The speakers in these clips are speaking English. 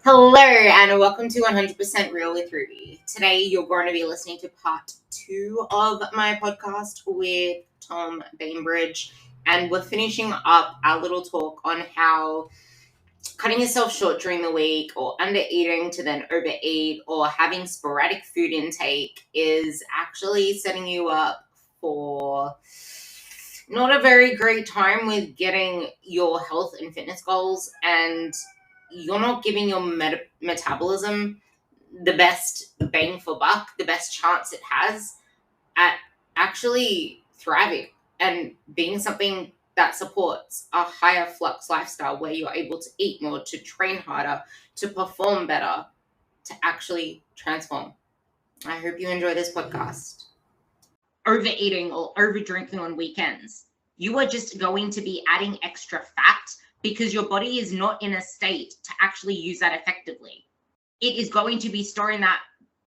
Hello and welcome to 100% Real with Ruby. Today you're going to be listening to part 2 of my podcast with Tom Bainbridge, and we're finishing up our little talk on how cutting yourself short during the week or under eating to then overeat or having sporadic food intake is actually setting you up for not a very great time with getting your health and fitness goals, and you're not giving your metabolism the best bang for buck, the best chance it has at actually thriving and being something that supports a higher flux lifestyle where you're able to eat more, to train harder, to perform better, to actually transform. I hope you enjoy this podcast. Overeating or over drinking on weekends, you are just going to be adding extra fat because your body is not in a state to actually use that effectively. It is going to be storing that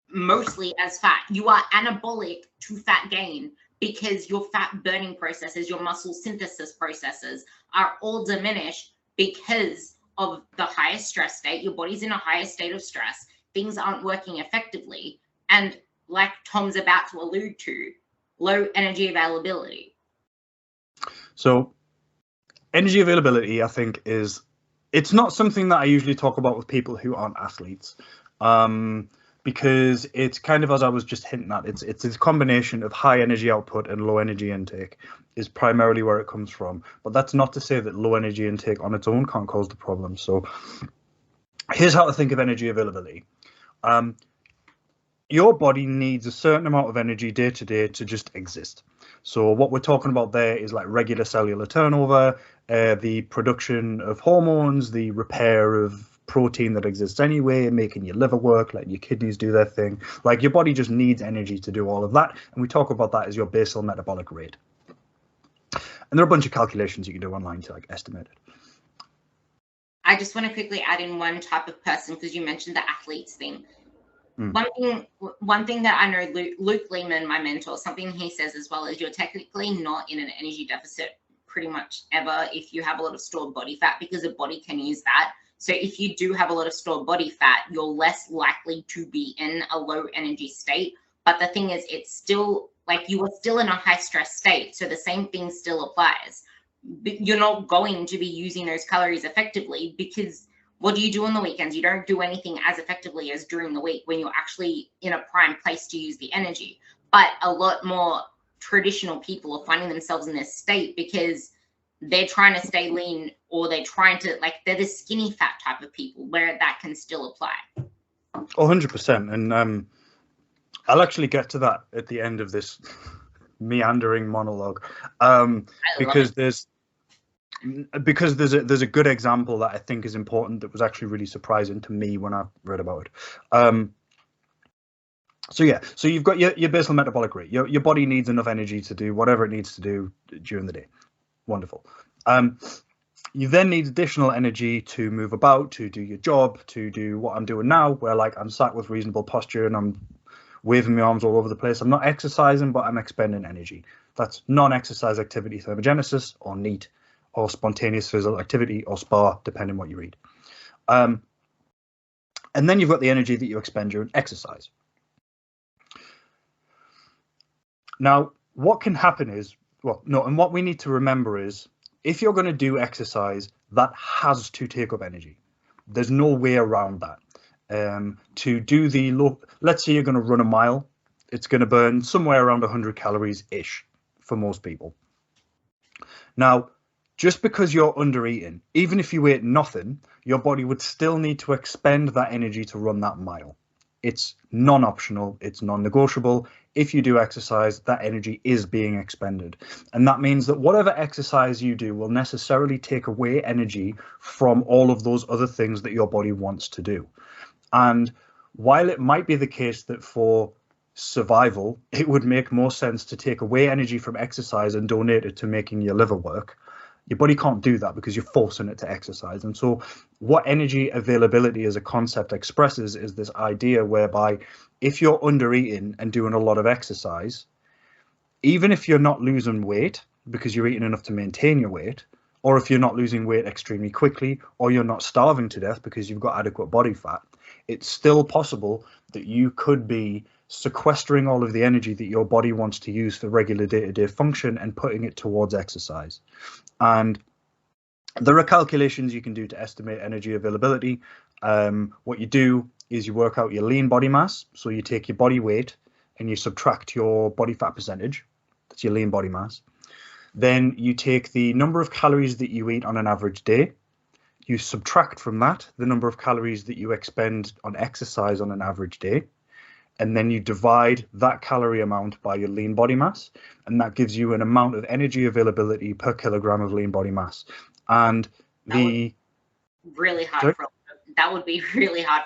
mostly as fat. You are anabolic to fat gain because your fat burning processes, your muscle synthesis processes are all diminished because of the highest stress state. Your body's in a higher state of stress. Things aren't working effectively. And like Tom's about to allude to, low energy availability. So energy availability, I think, it's not something that I usually talk about with people who aren't athletes, because it's kind of, as I was just hinting at, it's this combination of high energy output and low energy intake is primarily where it comes from. But that's not to say that low energy intake on its own can't cause the problem. So here's how to think of energy availability. Your body needs a certain amount of energy day to day to just exist. So what we're talking about there is like regular cellular turnover, the production of hormones, the repair of protein that exists anyway, making your liver work, letting your kidneys do their thing. Like your body just needs energy to do all of that. And we talk about that as your basal metabolic rate. And there are a bunch of calculations you can do online to like estimate it. I just want to quickly add in one type of person because you mentioned the athletes thing. One thing that I know, Luke Lehman, my mentor, something he says as well is you're technically not in an energy deficit pretty much ever if you have a lot of stored body fat, because the body can use that. So if you do have a lot of stored body fat, you're less likely to be in a low energy state. But the thing is, it's still like you are still in a high stress state. So the same thing still applies. But you're not going to be using those calories effectively because what do you do on the weekends? You don't do anything as effectively as during the week when you're actually in a prime place to use the energy. But a lot more traditional people are finding themselves in this state because they're trying to stay lean, or they're trying to, like, they're the skinny fat type of people where that can still apply. 100%. And I'll actually get to that at the end of this meandering monologue, because there's a good example that I think is important that was actually really surprising to me when I read about it. So you've got your basal metabolic rate. Your body needs enough energy to do whatever it needs to do during the day. Wonderful. You then need additional energy to move about, to do your job, to do what I'm doing now, where like I'm sat with reasonable posture and I'm waving my arms all over the place. I'm not exercising, but I'm expending energy. That's non-exercise activity thermogenesis, or NEAT, or spontaneous physical activity, or SPA, depending what you read. And then you've got the energy that you expend during exercise. Now, what can happen is, and what we need to remember is, if you're going to do exercise, that has to take up energy. There's no way around that. To do let's say you're going to run a mile, it's going to burn somewhere around 100 calories-ish for most people. Now, just because you're under eating, even if you ate nothing, your body would still need to expend that energy to run that mile. It's non-optional, it's non-negotiable. If you do exercise, that energy is being expended. And that means that whatever exercise you do will necessarily take away energy from all of those other things that your body wants to do. And while it might be the case that for survival, it would make more sense to take away energy from exercise and donate it to making your liver work, your body can't do that because you're forcing it to exercise. And so what energy availability as a concept expresses is this idea whereby if you're under eating and doing a lot of exercise, even if you're not losing weight because you're eating enough to maintain your weight, or if you're not losing weight extremely quickly, or you're not starving to death because you've got adequate body fat, it's still possible that you could be sequestering all of the energy that your body wants to use for regular day-to-day function and putting it towards exercise. And there are calculations you can do to estimate energy availability. What you do is you work out your lean body mass. So you take your body weight and you subtract your body fat percentage. That's your lean body mass. Then you take the number of calories that you eat on an average day. You subtract from that the number of calories that you expend on exercise on an average day. And then you divide that calorie amount by your lean body mass. And that gives you an amount of energy availability per kilogram of lean body mass. And that would be really hard for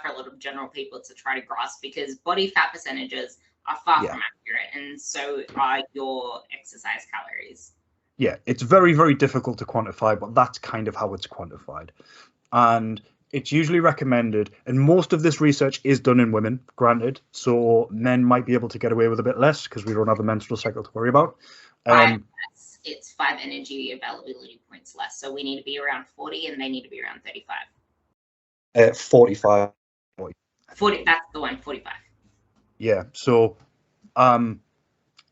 a lot of general people to try to grasp, because body fat percentages are far from accurate, and so are your exercise calories. Yeah, it's very, very difficult to quantify, but that's kind of how it's quantified. And it's usually recommended, and most of this research is done in women, granted, so men might be able to get away with a bit less because we don't have a menstrual cycle to worry about. It's 5 energy availability points less, so we need to be around 40 and they need to be around 35. 45. 40, that's the one, 45. Yeah, so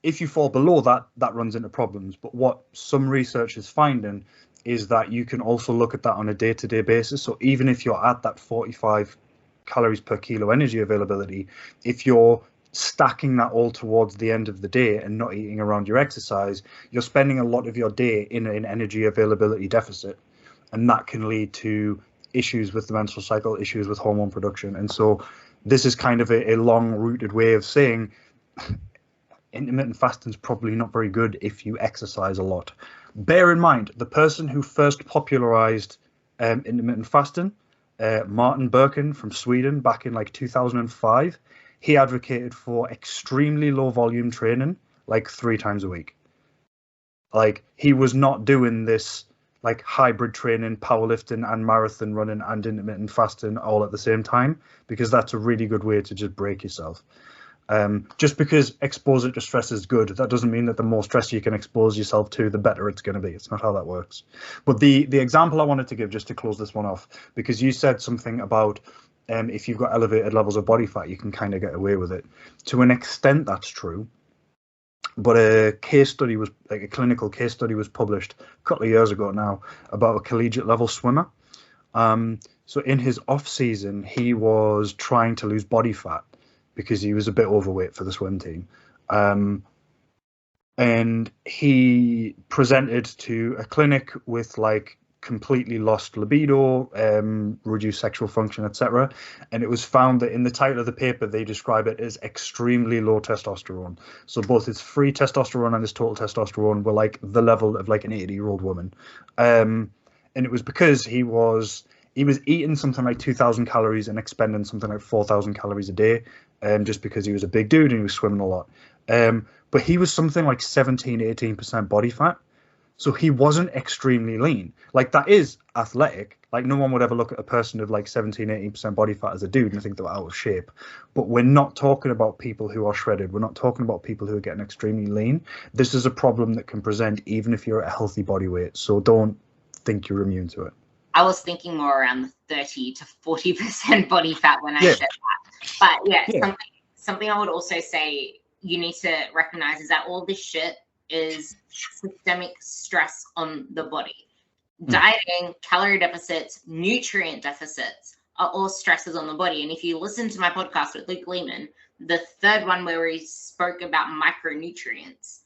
if you fall below that, that runs into problems. But what some research is finding is that you can also look at that on a day-to-day basis. So even if you're at that 45 calories per kilo energy availability, if you're stacking that all towards the end of the day and not eating around your exercise, you're spending a lot of your day in an energy availability deficit. And that can lead to issues with the menstrual cycle, issues with hormone production. And so this is kind of a long-rooted way of saying intermittent fasting is probably not very good if you exercise a lot. Bear in mind, the person who first popularized intermittent fasting, Martin Birkin from Sweden back in like 2005, he advocated for extremely low volume training, like 3 times a week. Like, he was not doing this like hybrid training, powerlifting and marathon running and intermittent fasting all at the same time, because that's a really good way to just break yourself. Just because exposure to stress is good, that doesn't mean that the more stress you can expose yourself to, the better it's going to be. It's not how that works. But the example I wanted to give, just to close this one off, because you said something about if you've got elevated levels of body fat, you can kind of get away with it. To an extent, that's true. But a case study was, like a clinical case study was published a couple of years ago now about a collegiate level swimmer. So in his off season, he was trying to lose body fat because he was a bit overweight for the swim team. And he presented to a clinic with like completely lost libido, reduced sexual function, etc. And it was found that in the title of the paper, they describe it as extremely low testosterone. So both his free testosterone and his total testosterone were like the level of like an 80-year-old woman. And it was because he was eating something like 2,000 calories and expending something like 4,000 calories a day, just because he was a big dude and he was swimming a lot. But he was something like 17-18% body fat. So he wasn't extremely lean. Like, that is athletic. Like, no one would ever look at a person of like 17-18% body fat as a dude and think they're out of shape. But we're not talking about people who are shredded. We're not talking about people who are getting extremely lean. This is a problem that can present even if you're at a healthy body weight. So don't think you're immune to it. I was thinking more around the 30 to 40% body fat when I said that. But yeah, something I would also say you need to recognize is that all this shit is systemic stress on the body. Dieting, calorie deficits, nutrient deficits are all stresses on the body. And if you listen to my podcast with Luke Lehman, the third one where we spoke about micronutrients,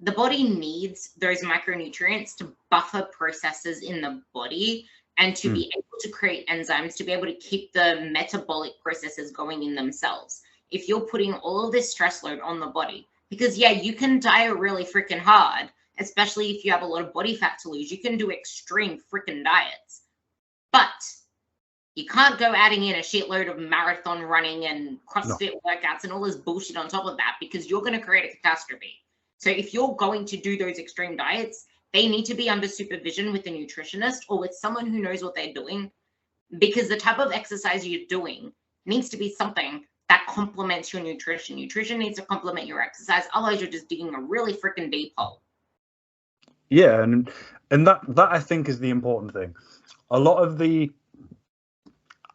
the body needs those micronutrients to buffer processes in the body and to be able to create enzymes to be able to keep the metabolic processes going in themselves. If you're putting all of this stress load on the body, because yeah, you can diet really freaking hard, especially if you have a lot of body fat to lose. You can do extreme freaking diets, but you can't go adding in a shitload of marathon running and CrossFit workouts and all this bullshit on top of that, because you're going to create a catastrophe. So if you're going to do those extreme diets, they need to be under supervision with a nutritionist or with someone who knows what they're doing, because the type of exercise you're doing needs to be something that complements your nutrition. Nutrition needs to complement your exercise. Otherwise, you're just digging a really freaking deep hole. Yeah, and that I think is the important thing. A lot of the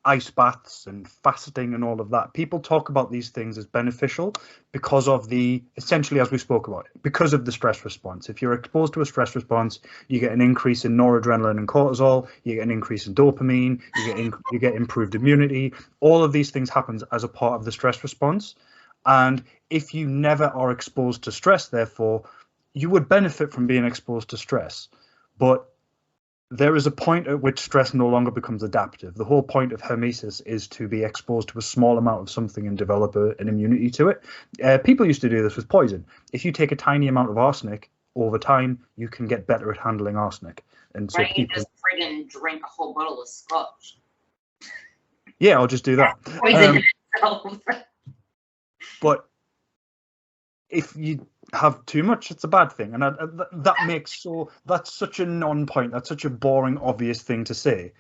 ice baths and fasting and all of that, people talk about these things as beneficial because of the, essentially, as we spoke about, because of the stress response. If you're exposed to a stress response, you get an increase in noradrenaline and cortisol, you get an increase in dopamine, you get improved immunity. All of these things happens as a part of the stress response. And if you never are exposed to stress, therefore, you would benefit from being exposed to stress. But there is a point at which stress no longer becomes adaptive. The whole point of hormesis is to be exposed to a small amount of something and develop an immunity to it. People used to do this with poison. If you take a tiny amount of arsenic, over time, you can get better at handling arsenic. And so Why don't you people, just friggin' drink a whole bottle of scotch? yeah, I'll just do that. Poison yourself. But if you have too much, it's a bad thing, and that's such a non-point. That's such a boring, obvious thing to say.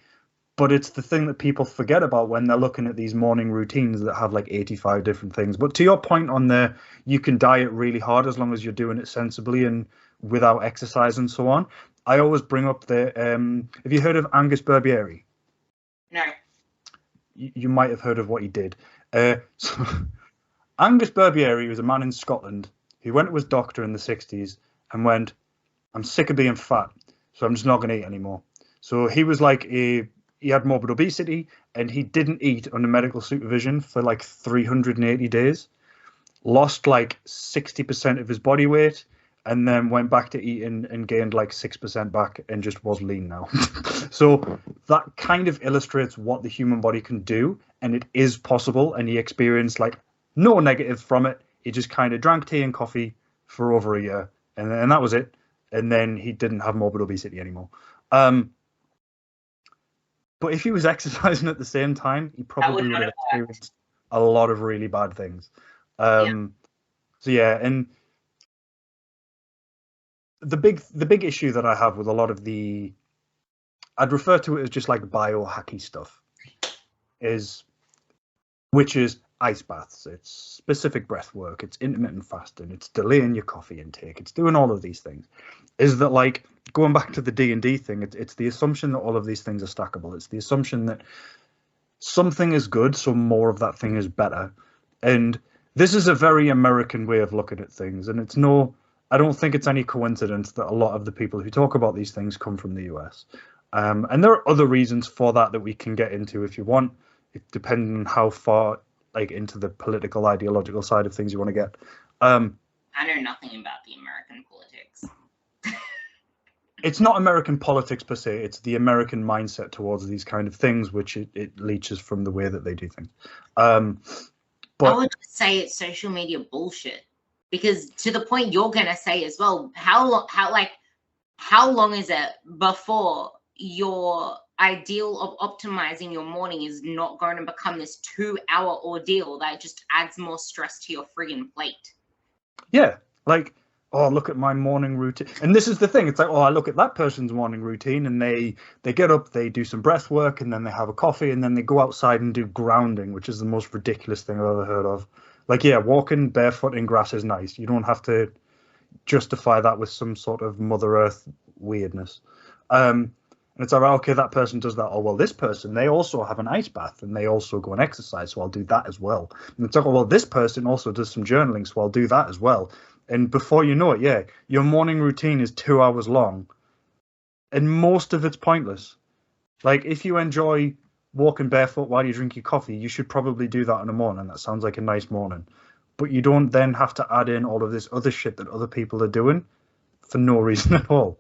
But it's the thing that people forget about when they're looking at these morning routines that have like 85 different things. But to your point on there, you can diet really hard as long as you're doing it sensibly and without exercise and so on. I always bring up the have you heard of Angus Barbieri? No. You might have heard of what he did. So Angus Barbieri was a man in Scotland who went to his doctor in the 60s and went, I'm sick of being fat, so I'm just not going to eat anymore. So he was like he had morbid obesity and he didn't eat under medical supervision for like 380 days, lost like 60% of his body weight, and then went back to eating and gained like 6% back and just was lean now. So that kind of illustrates what the human body can do, and it is possible. And he experienced like no negative from it. He just kind of drank tea and coffee for over a year, and that was it. And then he didn't have morbid obesity anymore. But if he was exercising at the same time, he probably would have experienced a lot of really bad things. So yeah, and the big issue that I have with a lot of I'd refer to it as just like biohacky stuff, which is ice baths, it's specific breath work, it's intermittent fasting, it's delaying your coffee intake, it's doing all of these things. Is that like going back to the D&D thing? It's the assumption that all of these things are stackable. It's the assumption that something is good, so more of that thing is better. And this is a very American way of looking at things, and I don't think it's any coincidence that a lot of the people who talk about these things come from the US. And there are other reasons for that we can get into if you want, depending on how far like into the political ideological side of things you want to get. I know nothing about the American politics. It's not American politics per se, it's the American mindset towards these kind of things, which it leeches from the way that they do things. But I would just say it's social media bullshit, because to the point you're gonna say as well, how long is it before your ideal of optimizing your morning is not going to become this 2-hour ordeal that just adds more stress to your friggin' plate? Yeah, like, oh, look at my morning routine. And this is the thing. It's like, oh, I look at that person's morning routine, and they get up, they do some breath work, and then they have a coffee, and then they go outside and do grounding, which is the most ridiculous thing I've ever heard of. Like, yeah, walking barefoot in grass is nice. You don't have to justify that with some sort of Mother Earth weirdness. And it's like, okay, that person does that. Oh, well, this person, they also have an ice bath and they also go and exercise, so I'll do that as well. And it's like, oh, well, this person also does some journaling, so I'll do that as well. And before you know it, yeah, your morning routine is 2 hours long and most of it's pointless. Like, if you enjoy walking barefoot while you drink your coffee, you should probably do that in the morning. That sounds like a nice morning. But you don't then have to add in all of this other shit that other people are doing for no reason at all.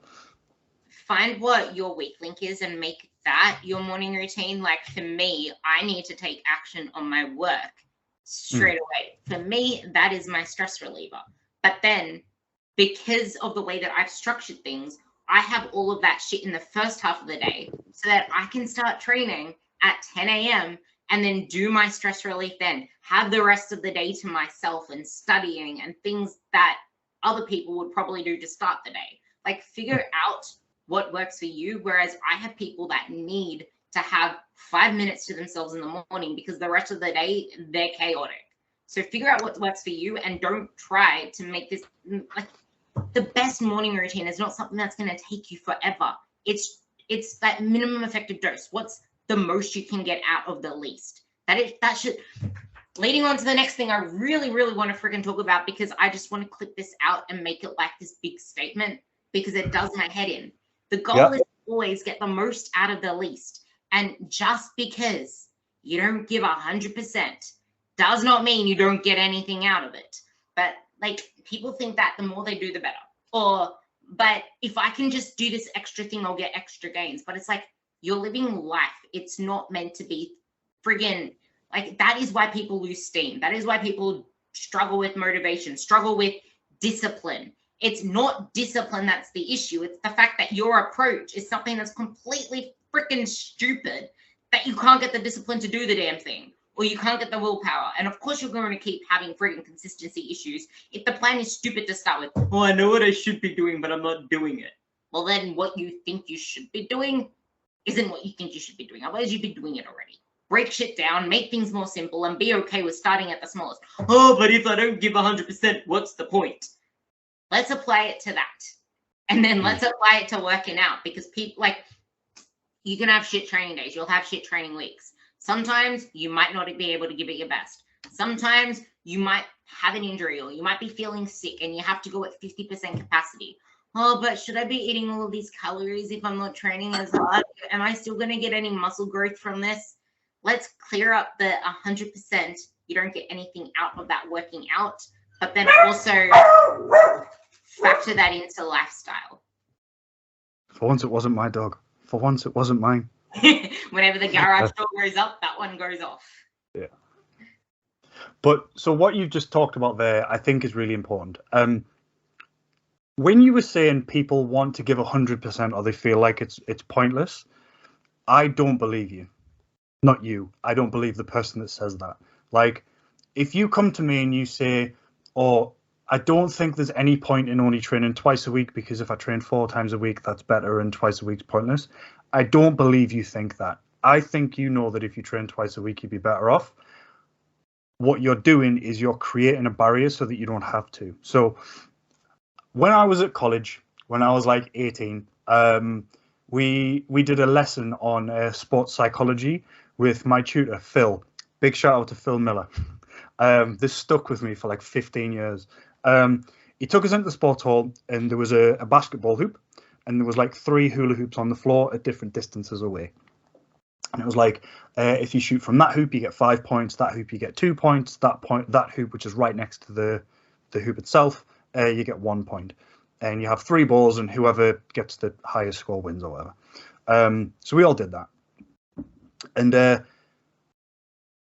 Find what your weak link is and make that your morning routine. Like for me, I need to take action on my work straight away. For me, that is my stress reliever. But then because of the way that I've structured things, I have all of that shit in the first half of the day so that I can start training at 10 a.m. and then do my stress relief then, have the rest of the day to myself and studying and things that other people would probably do to start the day. Like figure out what works for you. Whereas I have people that need to have 5 minutes to themselves in the morning because the rest of the day they're chaotic. So figure out what works for you and don't try to make this like the best morning routine is not something that's going to take you forever. It's that minimum effective dose. What's the most you can get out of the least? That should. Leading on to the next thing I really, really want to freaking talk about, because I just want to clip this out and make it like this big statement, because it does my head in. The goal is to always get the most out of the least. And just because you don't give 100% does not mean you don't get anything out of it. But like, people think that the more they do, the better. But if I can just do this extra thing, I'll get extra gains. But it's like, you're living life. It's not meant to be friggin'. Like, that is why people lose steam. That is why people struggle with motivation, struggle with discipline. It's not discipline that's the issue. It's the fact that your approach is something that's completely freaking stupid, that you can't get the discipline to do the damn thing, or you can't get the willpower. And of course, you're going to keep having freaking consistency issues if the plan is stupid to start with. Oh, I know what I should be doing, but I'm not doing it. Well, then what you think you should be doing isn't what you think you should be doing. Otherwise, you'd be doing it already. Break shit down, make things more simple, and be okay with starting at the smallest. Oh, but if I don't give 100%, what's the point? Let's apply it to that. And then let's apply it to working out, because people, like, you can have shit training days. You'll have shit training weeks. Sometimes you might not be able to give it your best. Sometimes you might have an injury, or you might be feeling sick and you have to go at 50% capacity. Oh, but should I be eating all of these calories if I'm not training as hard? Am I still going to get any muscle growth from this? Let's clear up the 100%. You don't get anything out of that working out, but then also factor that into lifestyle. For once, it wasn't my dog. For once, it wasn't mine. Whenever the garage door goes up, that one goes off. Yeah. But so what you've just talked about there, I think is really important. When you were saying people want to give 100% or they feel like it's pointless, I don't believe you. Not you. I don't believe the person that says that. Like, if you come to me and you say, oh, I don't think there's any point in only training twice a week, because if I train 4 times a week, that's better, and twice a week's pointless. I don't believe you think that. I think you know that if you train twice a week, you'd be better off. What you're doing is you're creating a barrier so that you don't have to. So when I was at college, when I was like 18, we did a lesson on sports psychology with my tutor, Phil. Big shout out to Phil Miller. This stuck with me for like 15 years. He took us into the sports hall, and there was a basketball hoop, and there was like 3 hula hoops on the floor at different distances away. And it was like, if you shoot from that hoop, you get 5 points. That hoop, you get 2 points. That hoop, which is right next to the hoop itself, you get 1 point. And you have 3 balls, and whoever gets the highest score wins, or whatever. So we all did that. And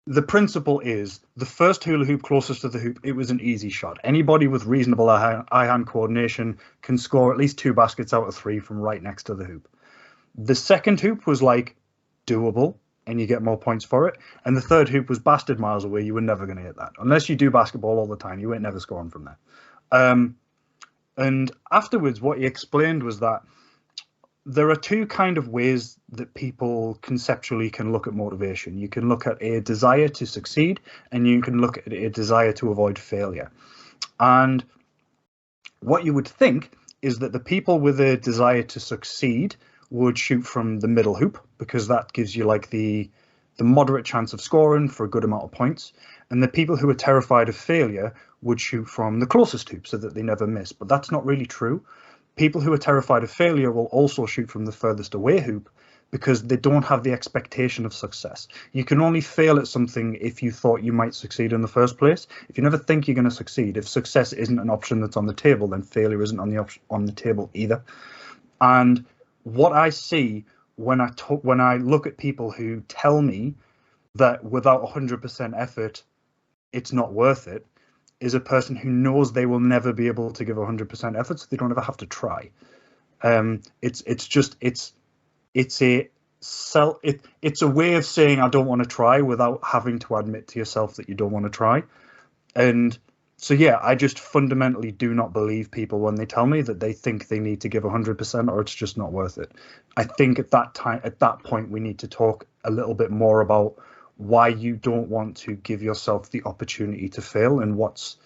the principle is, the first hula hoop closest to the hoop, it was an easy shot. Anybody with reasonable eye-hand coordination can score at least 2 baskets out of 3 from right next to the hoop. The second hoop was like doable, and you get more points for it. And the third hoop was bastard miles away. You were never going to hit that. Unless you do basketball all the time, you ain't never scoring from there. And afterwards, what he explained was that there are 2 kind of ways that people conceptually can look at motivation. You can look at a desire to succeed, and you can look at a desire to avoid failure. And what you would think is that the people with a desire to succeed would shoot from the middle hoop, because that gives you like the moderate chance of scoring for a good amount of points. And the people who are terrified of failure would shoot from the closest hoop so that they never miss. But that's not really true. People who are terrified of failure will also shoot from the furthest away hoop, because they don't have the expectation of success. You can only fail at something if you thought you might succeed in the first place. If you never think you're going to succeed, if success isn't an option that's on the table, then failure isn't on the table either. And what I see when I look at people who tell me that without 100% effort, it's not worth it, is a person who knows they will never be able to give 100% effort, so they don't ever have to try. It's a way of saying I don't want to try without having to admit to yourself that you don't want to try. And so yeah, I just fundamentally do not believe people when they tell me that they think they need to give 100% or it's just not worth it. I think at that point we need to talk a little bit more about why you don't want to give yourself the opportunity to fail, and what's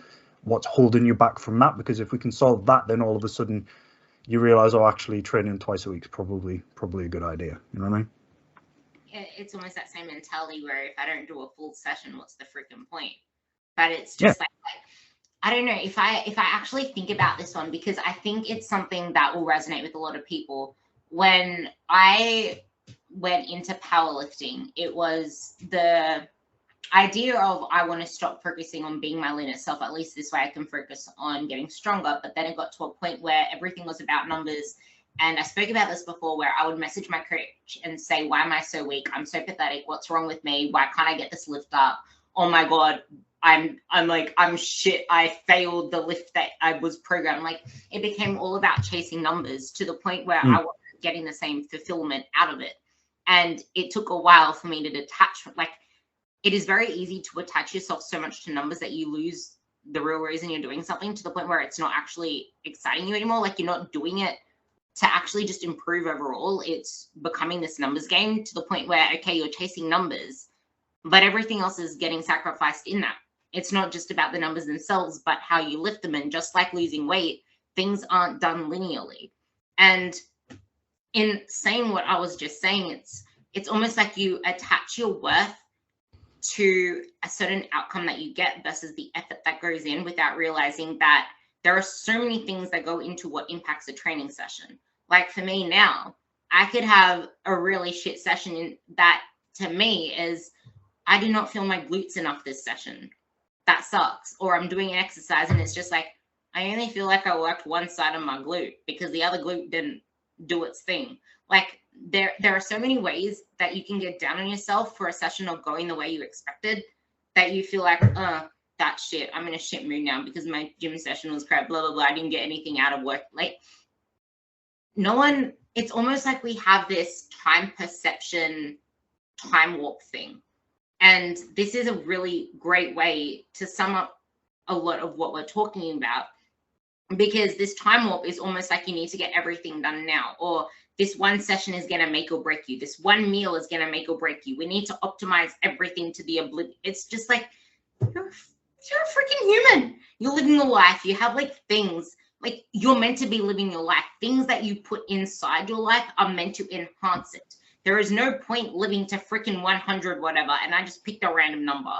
what's holding you back from that, because if we can solve that, then all of a sudden you realize, oh, actually training twice a week is probably a good idea. You know what I mean? It's almost that same mentality where if I don't do a full session, what's the freaking point? But it's just like I don't know if I actually think about this one, because I think it's something that will resonate with a lot of people. When I went into powerlifting, it was the idea of I want to stop focusing on being my leaner self. At least this way I can focus on getting stronger. But then it got to a point where everything was about numbers. And I spoke about this before, where I would message my coach and say, why am I so weak? I'm so pathetic. What's wrong with me? Why can't I get this lift up? Oh my God, I'm shit. I failed the lift that I was programmed. Like, it became all about chasing numbers to the point where I wasn't getting the same fulfillment out of it. And it took a while for me to detach. Like, it is very easy to attach yourself so much to numbers that you lose the real reason you're doing something, to the point where it's not actually exciting you anymore. Like, you're not doing it to actually just improve overall. It's becoming this numbers game, to the point where, okay, you're chasing numbers, but everything else is getting sacrificed in that. It's not just about the numbers themselves, but how you lift them. And just like losing weight, things aren't done linearly. And in saying what I was just saying, it's almost like you attach your worth to a certain outcome that you get versus the effort that goes in, without realizing that there are so many things that go into what impacts a training session. Like, for me now, I could have a really shit session in that, to me, is I do not feel my glutes enough this session. That sucks. Or I'm doing an exercise and it's just like, I only feel like I worked one side of my glute because the other glute didn't do its thing. Like, there are so many ways that you can get down on yourself for a session not going the way you expected, that you feel like, that shit, I'm in a shit mood now because my gym session was crap, blah, blah, blah. I didn't get anything out of work. Like, it's almost like we have this time perception, time warp thing. And this is a really great way to sum up a lot of what we're talking about, because this time warp is almost like you need to get everything done now, or this one session is going to make or break you. This one meal is going to make or break you. We need to optimize everything to the oblivion. It's just like, you're a freaking human. You're living a life. You have like things, like, you're meant to be living your life. Things that you put inside your life are meant to enhance it. There is no point living to freaking 100 whatever, and I just picked a random number,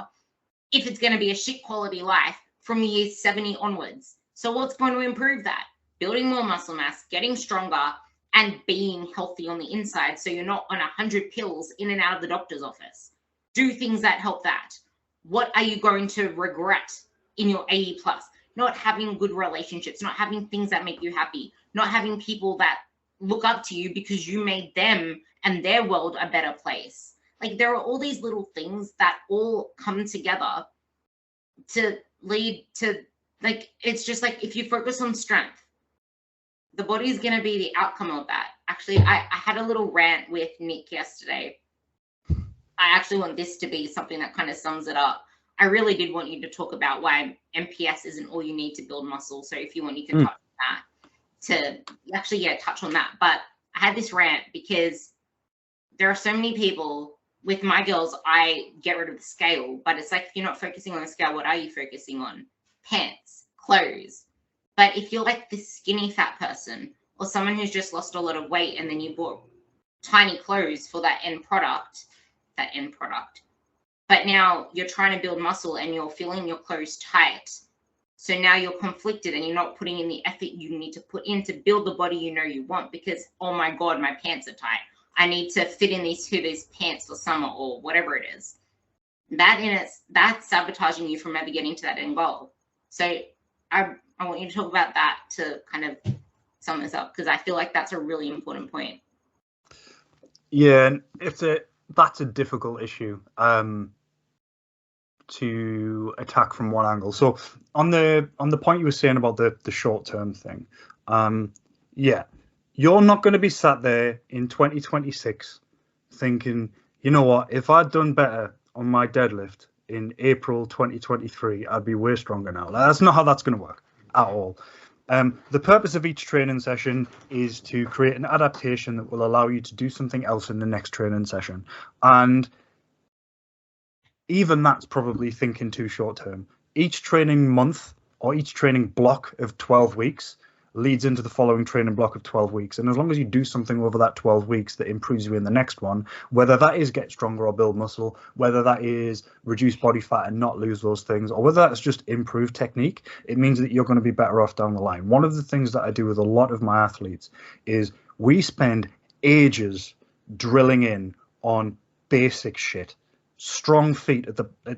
if it's going to be a shit quality life from year 70 onwards. So what's going to improve that? Building more muscle mass, getting stronger, and being healthy on the inside, so you're not on 100 pills in and out of the doctor's office. Do things that help that. What are you going to regret in your 80 plus? Not having good relationships, not having things that make you happy, not having people that look up to you because you made them and their world a better place. Like, there are all these little things that all come together to lead to, like, it's just like, if you focus on strength, the body is going to be the outcome of that. Actually, I had a little rant with Nick yesterday. I actually want this to be something that kind of sums it up. I really did want you to talk about why MPS isn't all you need to build muscle. So if you want, you can touch on that, touch on that. But I had this rant because there are so many people. With my girls, I get rid of the scale, but it's like, if you're not focusing on the scale, what are you focusing on? Pants, clothes. But if you're like this skinny fat person, or someone who's just lost a lot of weight, and then you bought tiny clothes for that end product, but now you're trying to build muscle and you're feeling your clothes tight. So now you're conflicted and you're not putting in the effort you need to put in to build the body you know you want, because, oh my God, my pants are tight. I need to fit in these pants for summer, or whatever it is. That's sabotaging you from ever getting to that end goal. So I want you to talk about that to kind of sum this up, because I feel like that's a really important point. Yeah, and that's a difficult issue to attack from one angle. So on the point you were saying about the short-term thing, you're not going to be sat there in 2026 thinking, you know what, if I'd done better on my deadlift in April 2023, I'd be way stronger now. That's not how that's going to work at all. The purpose of each training session is to create an adaptation that will allow you to do something else in the next training session. And even that's probably thinking too short term. Each training month or each training block of 12 weeks leads into the following training block of 12 weeks. And as long as you do something over that 12 weeks that improves you in the next one, whether that is get stronger or build muscle, whether that is reduce body fat and not lose those things, or whether that's just improve technique, it means that you're going to be better off down the line. One of the things that I do with a lot of my athletes is we spend ages drilling in on basic shit. Strong feet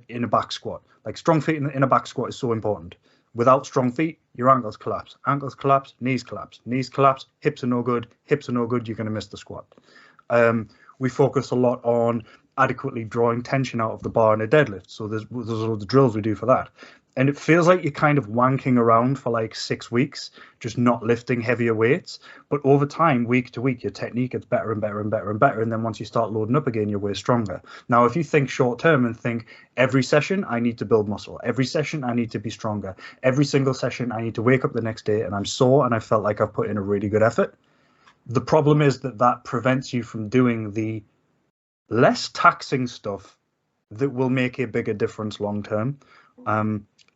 in a back squat. Like strong feet in a back squat is so important. Without strong feet, your ankles collapse. Ankles collapse, knees collapse. Knees collapse, hips are no good. Hips are no good, you're going to miss the squat. We focus a lot on adequately drawing tension out of the bar in a deadlift. So there's all the drills we do for that. And it feels like you're kind of wanking around for like 6 weeks, just not lifting heavier weights. But over time, week to week, your technique gets better and better and better and better. And then once you start loading up again, you're way stronger. Now, if you think short term and think every session, I need to build muscle. Every session, I need to be stronger. Every single session, I need to wake up the next day and I'm sore and I felt like I've put in a really good effort. The problem is that prevents you from doing the less taxing stuff that will make a bigger difference long term.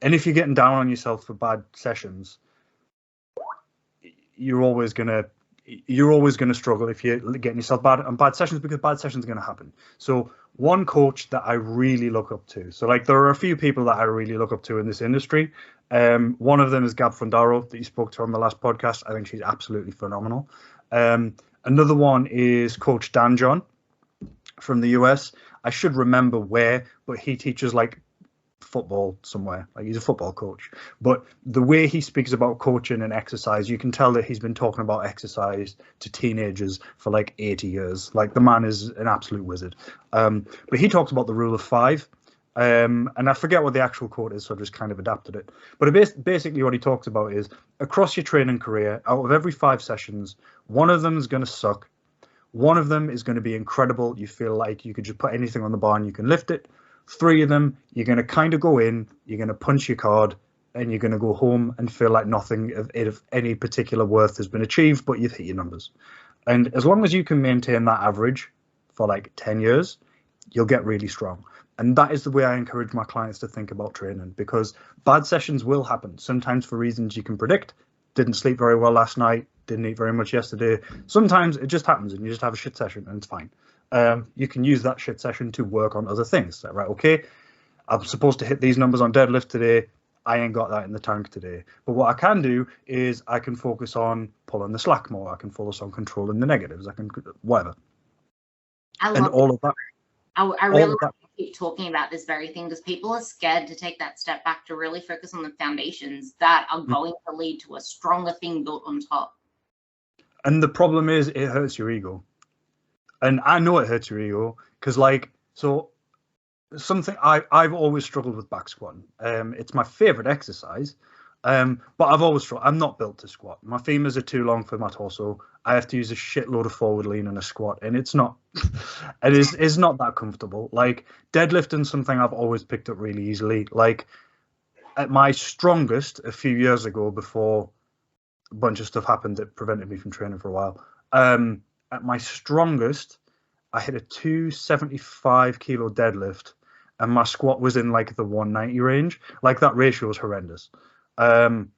And if you're getting down on yourself for bad sessions, you're always gonna struggle if you're getting yourself bad sessions, because bad sessions are gonna happen. So one coach that I really look up to, so like there are a few people that I really look up to in this industry. One of them is Gab Fundaro that you spoke to on the last podcast. I think she's absolutely phenomenal. Another one is Coach Dan John from the US. I should remember where, but he teaches like football somewhere. Like he's a football coach, but the way he speaks about coaching and exercise, you can tell that he's been talking about exercise to teenagers for like 80 years. Like the man is an absolute wizard. But he talks about the rule of 5. And I forget what the actual quote is, so I just kind of adapted it. But basically what he talks about is across your training career, out of every 5 sessions, one of them is going to suck. One of them is going to be incredible. You feel like you could just put anything on the bar and you can lift it. 3 of them, you're going to kind of go in, you're going to punch your card, and you're going to go home and feel like nothing of any particular worth has been achieved, but you've hit your numbers. And as long as you can maintain that average for like 10 years, you'll get really strong. And that is the way I encourage my clients to think about training, because bad sessions will happen, sometimes for reasons you can predict. Didn't sleep very well last night, didn't eat very much yesterday. Sometimes it just happens and you just have a shit session and it's fine. You can use that shit session to work on other things. So, right, okay, I'm supposed to hit these numbers on deadlift today. I ain't got that in the tank today. But what I can do is I can focus on pulling the slack more. I can focus on controlling the negatives. I can whatever. I love all of that. I really want to keep talking about this very thing, because people are scared to take that step back to really focus on the foundations that are going to lead to a stronger thing built on top. And the problem is it hurts your ego. And I know it hurts your ego because, like, so something I've always struggled with back squatting. It's my favorite exercise, but I've always struggled. I'm not built to squat. My femurs are too long for my torso. I have to use a shitload of forward lean in a squat, and it's not that comfortable. Like deadlifting, something I've always picked up really easily. Like at my strongest a few years ago, before a bunch of stuff happened that prevented me from training for a while. At my strongest, I hit a 275 kilo deadlift, and my squat was in like the 190 range. Like that ratio was horrendous. And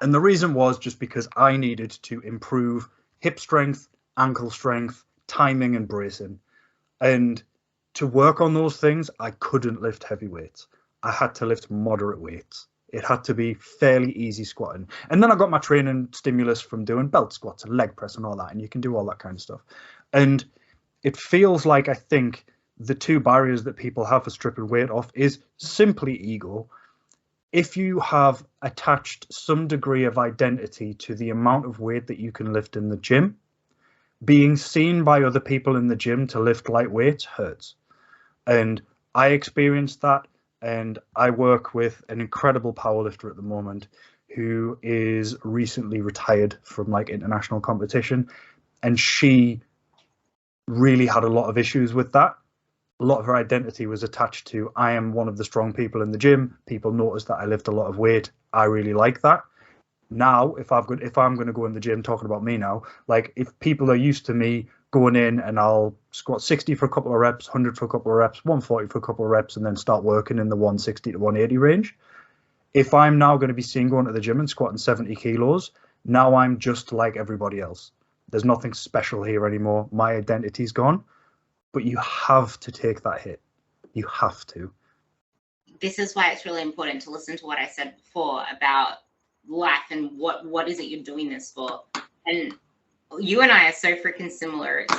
the reason was just because I needed to improve hip strength, ankle strength, timing, and bracing. And to work on those things, I couldn't lift heavy weights. I had to lift moderate weights. It had to be fairly easy squatting. And then I got my training stimulus from doing belt squats and leg press and all that. And you can do all that kind of stuff. And it feels like, I think, the 2 barriers that people have for stripping weight off is simply ego. If you have attached some degree of identity to the amount of weight that you can lift in the gym, being seen by other people in the gym to lift light weights hurts. And I experienced that. And I work with an incredible powerlifter at the moment who is recently retired from like international competition. And she really had a lot of issues with that. A lot of her identity was attached to, I am one of the strong people in the gym. People notice that I lift a lot of weight. I really like that. Now, if I'm going to go in the gym, talking about me now, like if people are used to me going in and I'll squat 60 for a couple of reps, 100 for a couple of reps, 140 for a couple of reps, and then start working in the 160 to 180 range, If I'm now going to be seen going to the gym and squatting 70 kilos, now I'm just like everybody else. There's nothing special here anymore. My identity's gone. But you have to take that hit. You have to. This is why it's really important to listen to what I said before about life and what is it you're doing this for. And you and I are so freaking similar. It's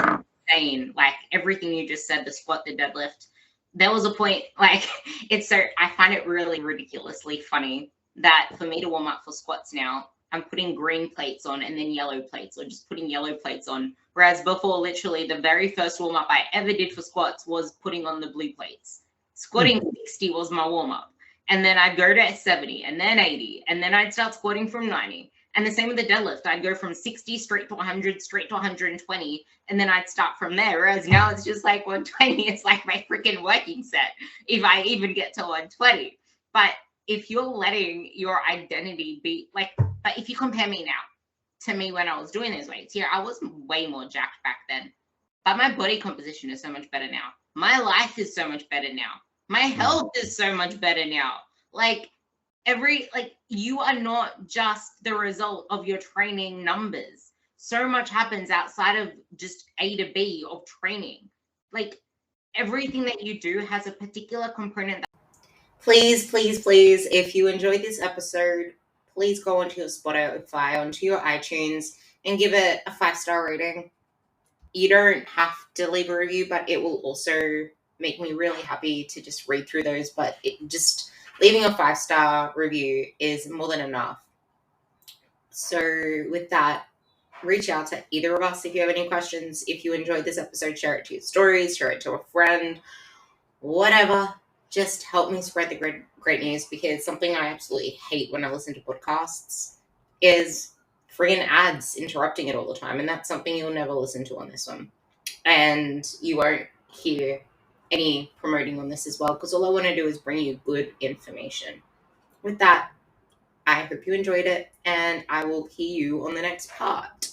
insane. Like everything you just said, the squat, the deadlift. There was a point, like, I find it really ridiculously funny that for me to warm up for squats now, I'm putting green plates on and then yellow plates, or just putting yellow plates on. Whereas before, literally, the very first warm up I ever did for squats was putting on the blue plates. Squatting 60 was my warm up. And then I'd go to 70 and then 80. And then I'd start squatting from 90. And the same with the deadlift. I'd go from 60 straight to 100, straight to 120, and then I'd start from there. Whereas now it's just like 120. It's like my freaking working set, if I even get to 120. But if you're letting your identity be like, but if you compare me now to me when I was doing those weights, I was way more jacked back then. But my body composition is so much better now. My life is so much better now. My health is so much better now. Like, you are not just the result of your training numbers. So much happens outside of just A to B of training. Like, everything that you do has a particular component. Please, please, please, if you enjoyed this episode, please go onto your Spotify, onto your iTunes, and give it a 5-star rating. You don't have to leave a review, but it will also make me really happy to just read through those. But leaving a 5-star review is more than enough. So with that, reach out to either of us if you have any questions. If you enjoyed this episode, share it to your stories, share it to a friend, whatever. Just help me spread the great news, because something I absolutely hate when I listen to podcasts is friggin' ads interrupting it all the time. And that's something you'll never listen to on this one. And you won't hear any promoting on this as well, because all I want to do is bring you good information. With that, I hope you enjoyed it, and I will hear you on the next part.